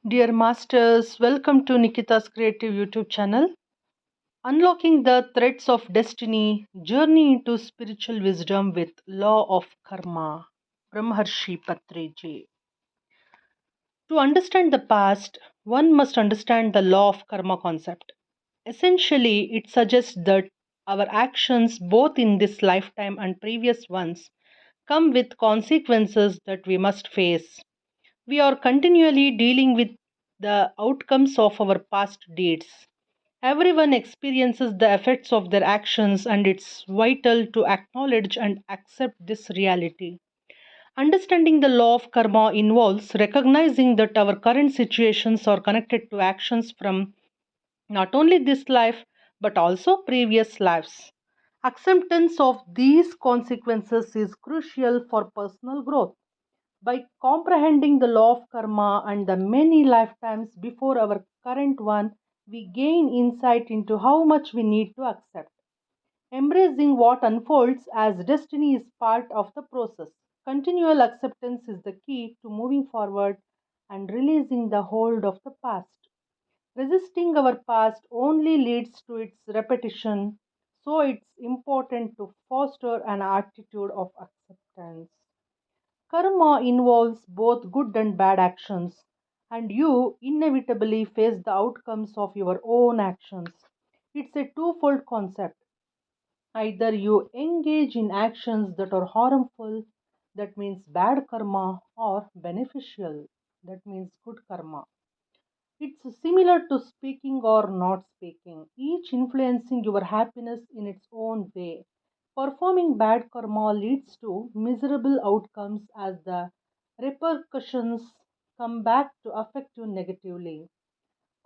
Dear Masters, welcome to Nikitha's Creative YouTube channel. Unlocking the threads of destiny, journey into spiritual wisdom with Law of Karma. Brahmarshi Patriji. To understand the past, one must understand the law of karma concept. Essentially, it suggests that our actions, both in this lifetime and previous ones, come with consequences that we must face. We are continually dealing with the outcomes of our past deeds. Everyone experiences the effects of their actions, and it's vital to acknowledge and accept this reality. Understanding the law of karma involves recognizing that our current situations are connected to actions from not only this life but also previous lives. Acceptance of these consequences is crucial for personal growth. By comprehending the law of karma and the many lifetimes before our current one, we gain insight into how much we need to accept. Embracing what unfolds as destiny is part of the process. Continual acceptance is the key to moving forward and releasing the hold of the past. Resisting our past only leads to its repetition, so it's important to foster an attitude of acceptance. Karma involves both good and bad actions, and you inevitably face the outcomes of your own actions. It's a twofold concept. Either you engage in actions that are harmful, that means bad karma, or beneficial, that means good karma. It's similar to speaking or not speaking, each influencing your happiness in its own way. Performing bad karma leads to miserable outcomes as the repercussions come back to affect you negatively.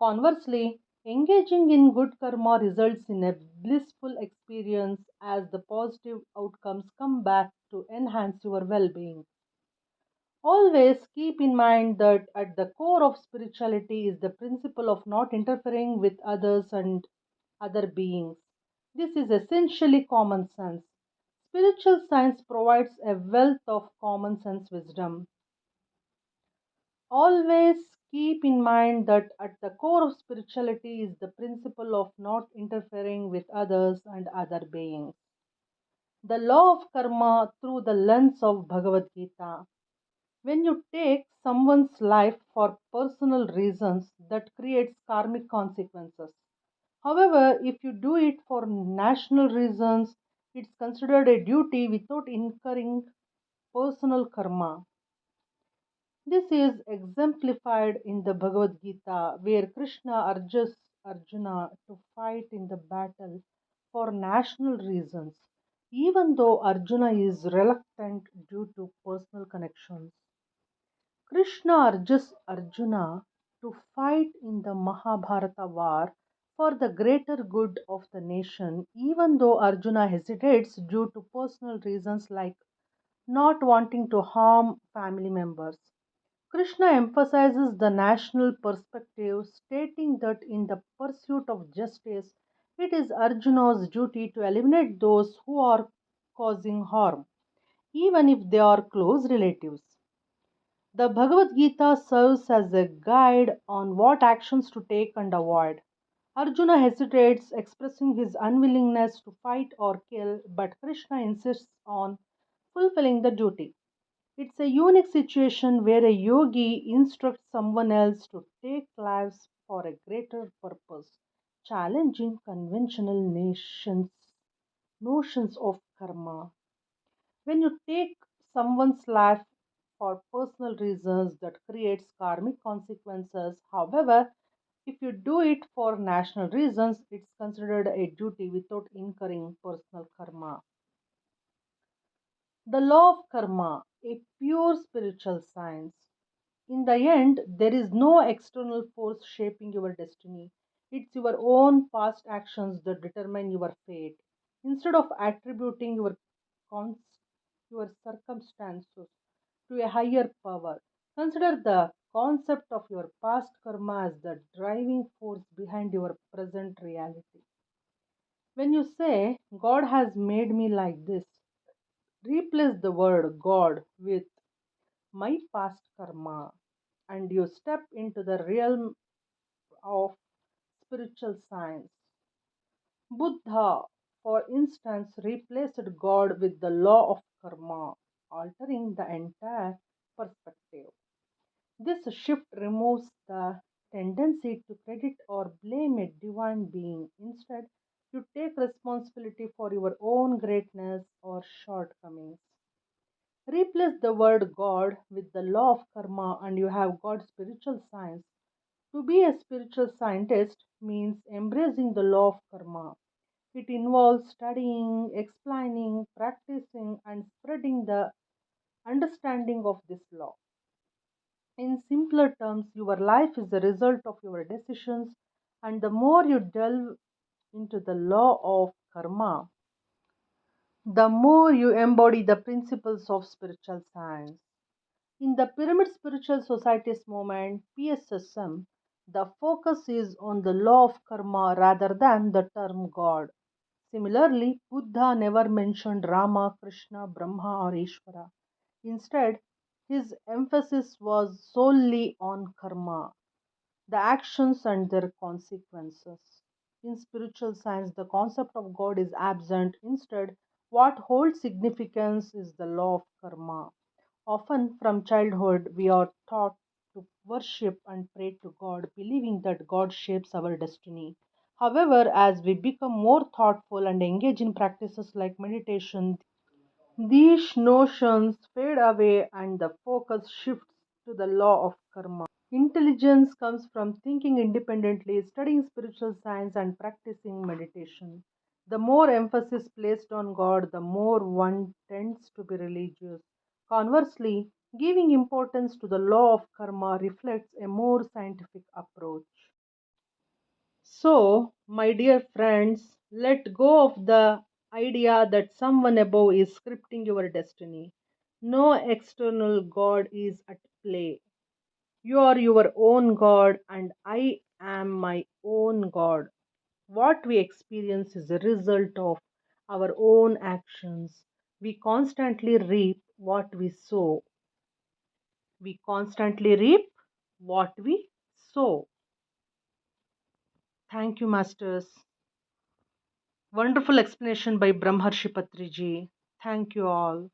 Conversely, engaging in good karma results in a blissful experience as the positive outcomes come back to enhance your well being. Always keep in mind that at the core of spirituality is the principle of not interfering with others and other beings. This is essentially common sense. Spiritual science provides a wealth of common sense wisdom. Always keep in mind that at the core of spirituality is the principle of not interfering with others and other beings. The law of karma through the lens of Bhagavad Gita. When you take someone's life for personal reasons, that creates karmic consequences. However, if you do it for national reasons, it's considered a duty without incurring personal karma. This is exemplified in the Bhagavad Gita, where Krishna urges Arjuna to fight in the battle for national reasons, even though Arjuna is reluctant due to personal connections. Krishna urges Arjuna to fight in the Mahabharata war for the greater good of the nation, even though Arjuna hesitates due to personal reasons like not wanting to harm family members. Krishna emphasizes the national perspective, stating that in the pursuit of justice, it is Arjuna's duty to eliminate those who are causing harm, even if they are close relatives. The Bhagavad Gita serves as a guide on what actions to take and avoid. Arjuna hesitates, expressing his unwillingness to fight or kill, but Krishna insists on fulfilling the duty. It's a unique situation where a yogi instructs someone else to take lives for a greater purpose, challenging conventional notions of karma. When you take someone's life for personal reasons, that creates karmic consequences. However, if you do it for national reasons, it's considered a duty without incurring personal karma. The law of karma, a pure spiritual science. In the end, there is no external force shaping your destiny. It's your own past actions that determine your fate. Instead of attributing your circumstances to a higher power, consider the concept of your past karma as the driving force behind your present reality. When you say, God has made me like this, replace the word God with my past karma. and you step into the realm of spiritual science. Buddha, for instance, replaced God with the law of karma, altering the entire perspective. This shift removes the tendency to credit or blame a divine being. Instead, you take responsibility for your own greatness or shortcomings. Replace the word God with the law of karma, and you have got spiritual science. To be a spiritual scientist means embracing the law of karma. It involves studying, explaining, practicing, and spreading the understanding of this law. In simpler terms, your life is the result of your decisions, and the more you delve into the law of karma, the more you embody the principles of spiritual science. In the Pyramid Spiritual Societies movement, PSSM, the focus is on the law of karma rather than the term God. Similarly, Buddha never mentioned Rama, Krishna, Brahma, or Ishvara. Instead, his emphasis was solely on karma, the actions and their consequences. In spiritual science, the concept of God is absent. Instead, what holds significance is the law of karma. Often from childhood, we are taught to worship and pray to God, believing that God shapes our destiny. However, as we become more thoughtful and engage in practices like meditation, these notions fade away and the focus shifts to the law of karma. Intelligence comes from thinking independently, studying spiritual science, and practicing meditation. The more emphasis placed on God, the more one tends to be religious. Conversely, giving importance to the law of karma reflects a more scientific approach. So, my dear friends, let go of the idea that someone above is scripting your destiny. No external God is at play. You are your own God, and I am my own God. What we experience is a result of our own actions. We constantly reap what we sow. We constantly reap what we sow. Thank you, Masters. Wonderful explanation by Brahmarshi Patriji. Thank you all.